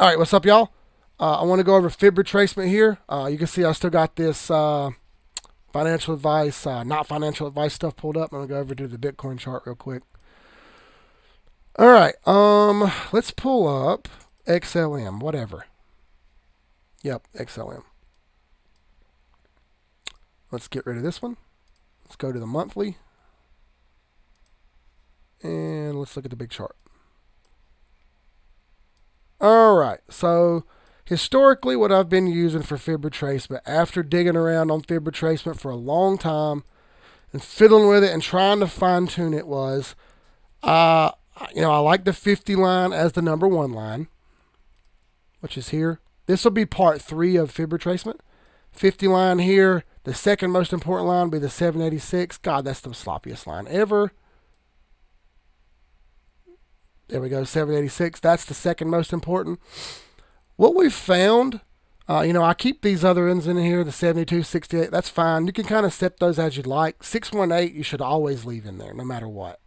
All right, what's up, y'all? I want to go over fib retracement here. You can see I still got this financial advice, not financial advice stuff pulled up. I'm going to go over to the Bitcoin chart real quick. All right, let's pull up XLM, whatever. Yep, XLM. Let's get rid of this one. Let's go to the monthly. And let's look at the big chart. All right, so historically what I've been using for fib retracement, after digging around on fib retracement for a long time and fiddling with it and trying to fine tune it, was, I like the 50 line as the number one line, which is here. This will be part 3 of fib retracement. 50 line here. The second most important line will be the 786. God, that's the sloppiest line ever. There we go, 786. That's the second most important. What we've found, I keep these other ends in here, the 72, 68. That's fine. You can kind of set those as you'd like. 618, you should always leave in there, no matter what.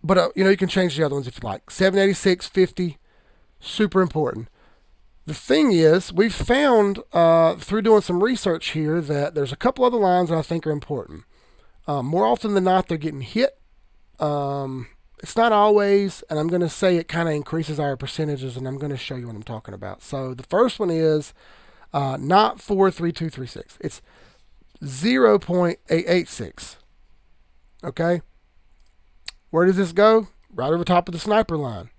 But, you can change the other ones if you like. 786, 50, super important. The thing is, we've found through doing some research here that there's a couple other lines that I think are important. More often than not, they're getting hit. It's not always, and I'm going to say it kind of increases our percentages, and I'm going to show you what I'm talking about. So the first one is not 43236. It's 0.886. Okay? Where does this go? Right over top of the sniper line.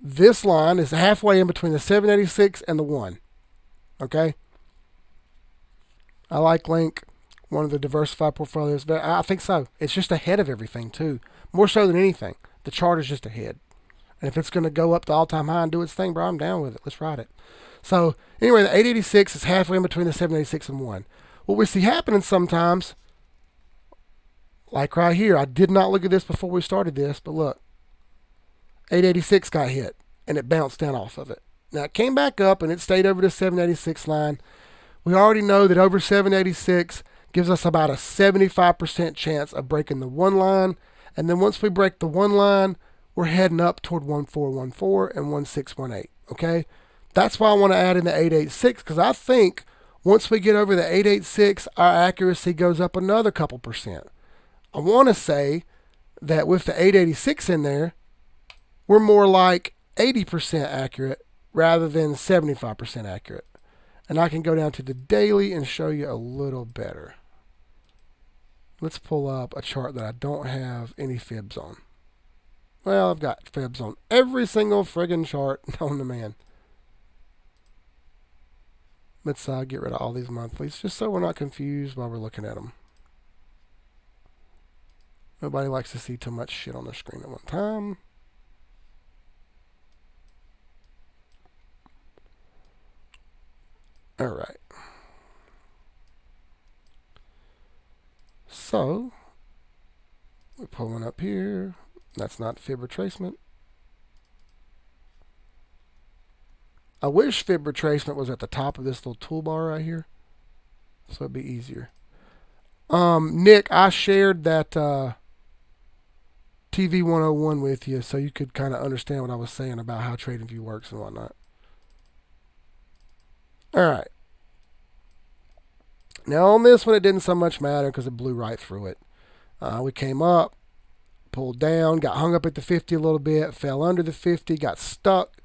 This line is halfway in between the 786 and the 1. Okay? I like Link. One of the diversified portfolios. I think so. It's just ahead of everything, too. More so than anything. The chart is just ahead. And if it's going to go up to all-time high and do its thing, bro, I'm down with it. Let's ride it. So, anyway, the 886 is halfway in between the 786 and 1. What we see happening sometimes, like right here, I did not look at this before we started this, but look. 886 got hit, and it bounced down off of it. Now, it came back up, and it stayed over the 786 line. We already know that over 786 gives us about a 75% chance of breaking the 1 line. And then once we break the 1 line, we're heading up toward 1414 and 1618. Okay? That's why I want to add in the 886, because I think once we get over the 886, our accuracy goes up another couple percent. I want to say that with the 886 in there, we're more like 80% accurate rather than 75% accurate. And I can go down to the daily and show you a little better. Let's pull up a chart that I don't have any fibs on. Well, I've got fibs on every single friggin' chart known to man. Let's get rid of all these monthlies just so we're not confused while we're looking at them. Nobody likes to see too much shit on their screen at one time. All right. So, we're pulling up here. That's not fib retracement. I wish fib retracement was at the top of this little toolbar right here, so it'd be easier. Nick, I shared that TV 101 with you so you could kind of understand what I was saying about how TradingView works and whatnot. All right. Now on this one, it didn't so much matter because it blew right through it. We came up, pulled down, got hung up at the 50 a little bit, fell under the 50, got stuck,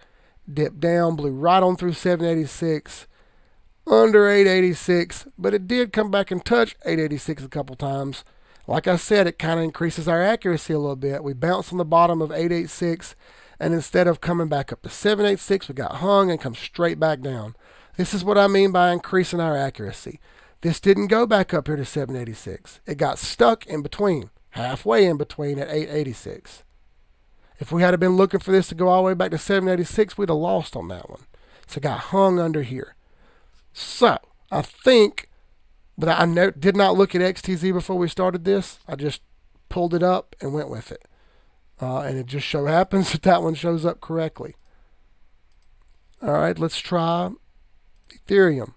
dipped down, blew right on through 786, under 886, but it did come back and touch 886 a couple times. Like I said, it kind of increases our accuracy a little bit. We bounced on the bottom of 886, and instead of coming back up to 786, we got hung and come straight back down. This is what I mean by increasing our accuracy. This didn't go back up here to 786. It got stuck in between, halfway in between at 886. If we had been looking for this to go all the way back to 786, we'd have lost on that one. So it got hung under here. So I think, but I did not look at XTZ before we started this. I just pulled it up and went with it. And it just so happens that one shows up correctly. All right, let's try Ethereum.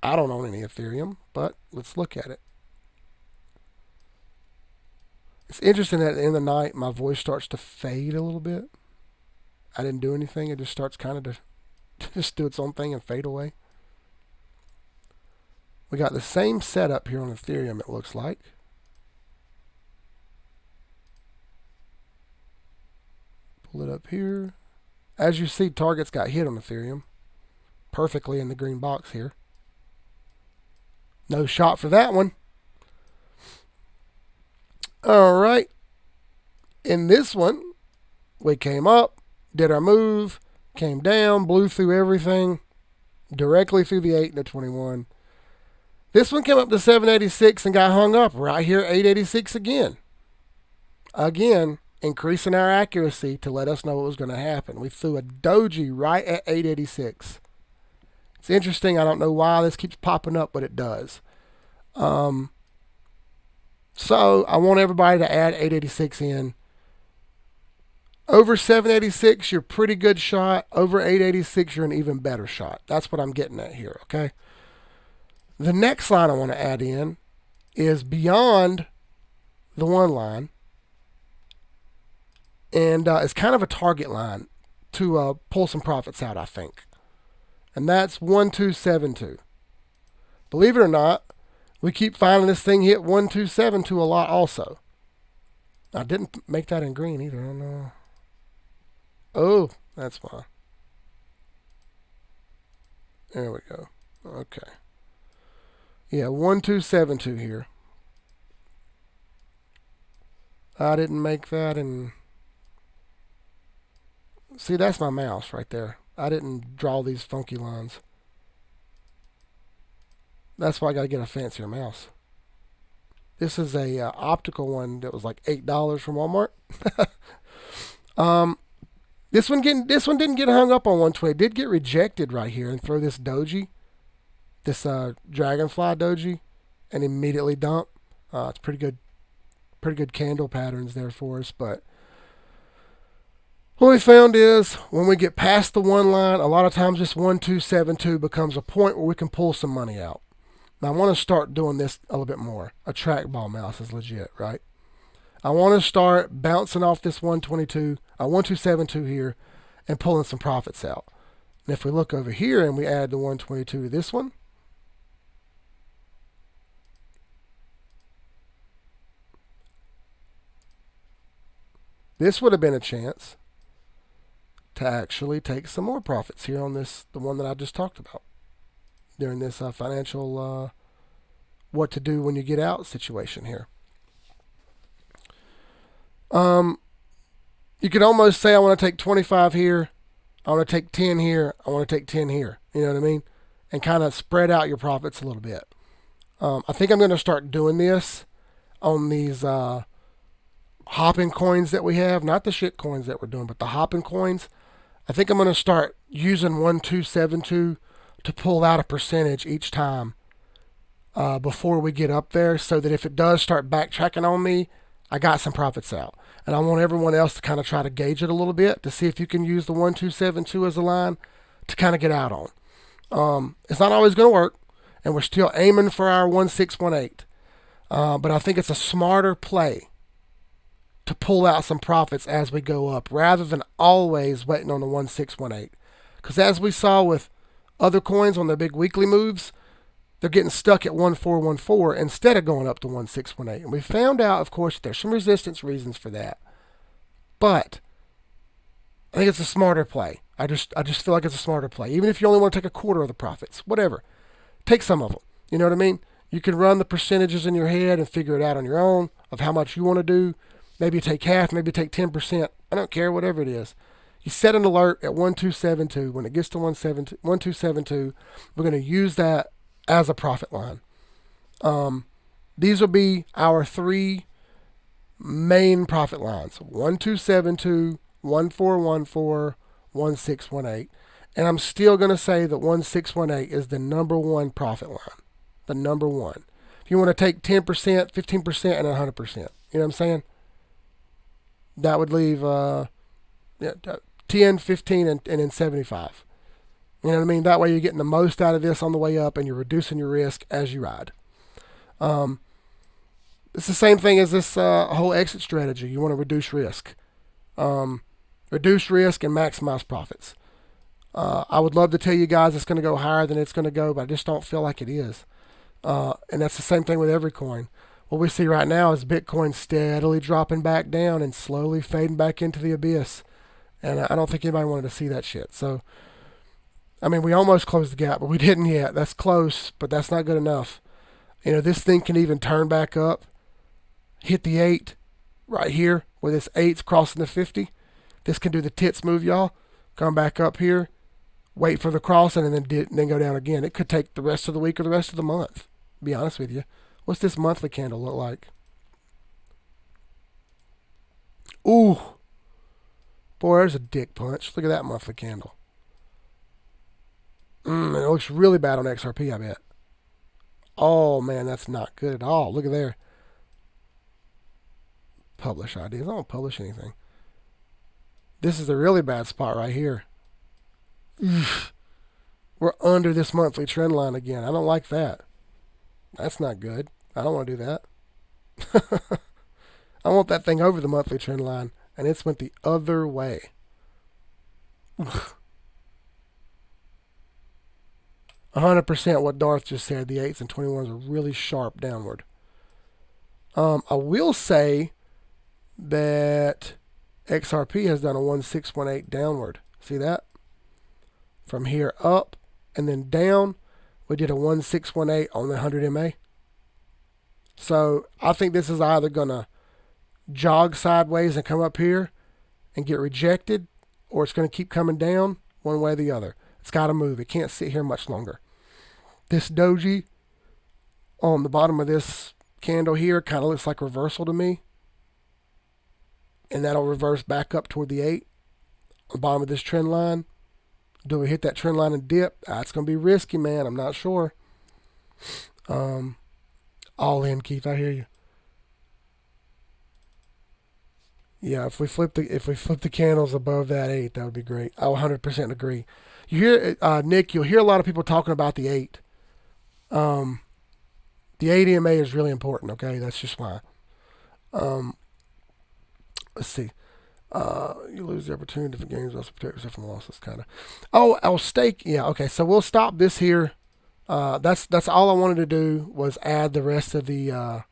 I don't own any Ethereum, but let's look at it. It's interesting that in the night my voice starts to fade a little bit. I didn't do anything. It just starts kind of to just do its own thing and fade away. We got the same setup here on Ethereum, it looks like. Pull it up here. As you see, targets got hit on Ethereum. Perfectly in the green box here. No shot for that one. All right. In this one, we came up, did our move, came down, blew through everything, directly through the 8 and the 21. This one came up to 786 and got hung up right here at 886 again. Again, increasing our accuracy to let us know what was going to happen. We threw a doji right at 886. It's interesting. I don't know why this keeps popping up, but it does. So I want everybody to add 886 in. Over 786, you're a pretty good shot. Over 886, you're an even better shot. That's what I'm getting at here, okay? The next line I want to add in is beyond the one line. And it's kind of a target line to pull some profits out, I think. And that's 1272. Believe it or not, we keep finding this thing hit 1272 a lot also. I didn't make that in green either. I don't know. Oh, that's why. There we go. Okay. Yeah, 1272 here. I didn't make that, and see, that's my mouse right there. I didn't draw these funky lines. That's why I got to get a fancier mouse. This is a optical one that was like $8 from Walmart. This one didn't get hung up on 120. It did get rejected right here and throw this doji, this dragonfly doji, and immediately dump. It's pretty good candle patterns there for us. But what we found is when we get past the one line, a lot of times this 1272 becomes a point where we can pull some money out. Now I want to start doing this a little bit more. A trackball mouse is legit, right? I want to start bouncing off this 1272 here and pulling some profits out. And if we look over here and we add the 122 to this one, this would have been a chance to actually take some more profits here on this, the one that I just talked about during this financial what to do when you get out situation here. You could almost say I want to take 25 here, I want to take 10 here, I want to take 10 here. You know what I mean? And kind of spread out your profits a little bit. I think I'm going to start doing this on these hopping coins that we have, not the shit coins that we're doing, but the hopping coins. I think I'm going to start using 1272 to pull out a percentage each time before we get up there, so that if it does start backtracking on me, I got some profits out. And I want everyone else to kind of try to gauge it a little bit to see if you can use the 1272 as a line to kind of get out on. It's not always going to work, and we're still aiming for our 1618. But I think it's a smarter play to pull out some profits as we go up, rather than always waiting on the 1618. Because as we saw with other coins on their big weekly moves, they're getting stuck at 1414 instead of going up to 1618. And we found out, of course, there's some resistance reasons for that. But I think it's a smarter play. I just feel like it's a smarter play. Even if you only want to take a quarter of the profits, whatever. Take some of them. You know what I mean? You can run the percentages in your head and figure it out on your own of how much you want to do. Maybe take half, maybe take 10%. I don't care, whatever it is. You set an alert at 1272. When it gets to 1272, we're going to use that as a profit line. These will be our three main profit lines: 1272, 1414, 1618. And I'm still going to say that 1618 is the number one profit line. The number one. If you want to take 10%, 15%, and 100%. You know what I'm saying? That would leave 10, 15, and then 75. You know what I mean? That way you're getting the most out of this on the way up, and you're reducing your risk as you ride. It's the same thing as this whole exit strategy. You want to reduce risk. Reduce risk and maximize profits. I would love to tell you guys it's going to go higher than it's going to go, but I just don't feel like it is. And that's the same thing with every coin. What we see right now is Bitcoin steadily dropping back down and slowly fading back into the abyss. And I don't think anybody wanted to see that shit. So, I mean, we almost closed the gap, but we didn't yet. That's close, but that's not good enough. You know, this thing can even turn back up, hit the 8 right here, where this 8's crossing the 50. This can do the tits move, y'all. Come back up here, wait for the crossing, and then go down again. It could take the rest of the week or the rest of the month, to be honest with you. What's this monthly candle look like? Ooh. Boy, there's a dick punch. Look at that monthly candle. It looks really bad on XRP, I bet. Oh, man, that's not good at all. Look at there. Publish ideas. I don't publish anything. This is a really bad spot right here. We're under this monthly trend line again. I don't like that. That's not good. I don't want to do that. I want that thing over the monthly trend line, and it's went the other way. 100% what Darth just said. The 8s and 21s are really sharp downward. I will say that XRP has done a 1618 downward. See that? From here up and then down, we did a 1618 on the 100 MA. So I think this is either going to jog sideways and come up here and get rejected, or it's going to keep coming down one way or the other. It's got to move. It can't sit here much longer. This doji on the bottom of this candle here kind of looks like reversal to me. And that'll reverse back up toward the 8 on the bottom of this trend line. Do we hit that trend line and dip? That's going to be risky, man. I'm not sure. All in, Keith. I hear you. Yeah, if we flip the candles above that 8, that would be great. I 100% agree. You hear, Nick, you'll hear a lot of people talking about the 8. The 8 EMA is really important, okay? That's just why. Let's see. You lose the opportunity for gains, also protect yourself from losses, kind of. Oh, I'll stake. Yeah, okay. So we'll stop this here. That's all I wanted to do was add the rest of the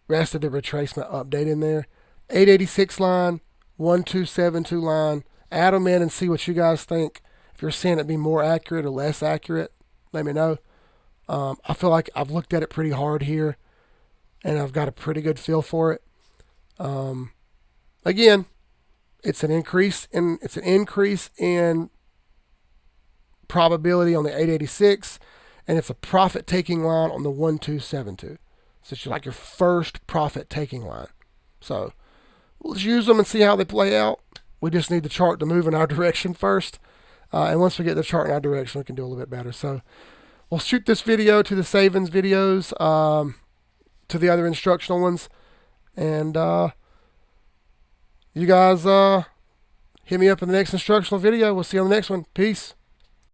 retracement update in there. 886 line, 1272 line. Add them in and see what you guys think. If you're seeing it be more accurate or less accurate, let me know. I feel like I've looked at it pretty hard here, and I've got a pretty good feel for it. Again, it's an increase in probability on the 886, and it's a profit taking line on the 1272. So it's like your first profit taking line. So let's use them and see how they play out. We just need the chart to move in our direction first. And once we get the chart in our direction, we can do a little bit better. So we'll shoot this video to the savings videos, to the other instructional ones. And you guys hit me up in the next instructional video. We'll see you on the next one. Peace.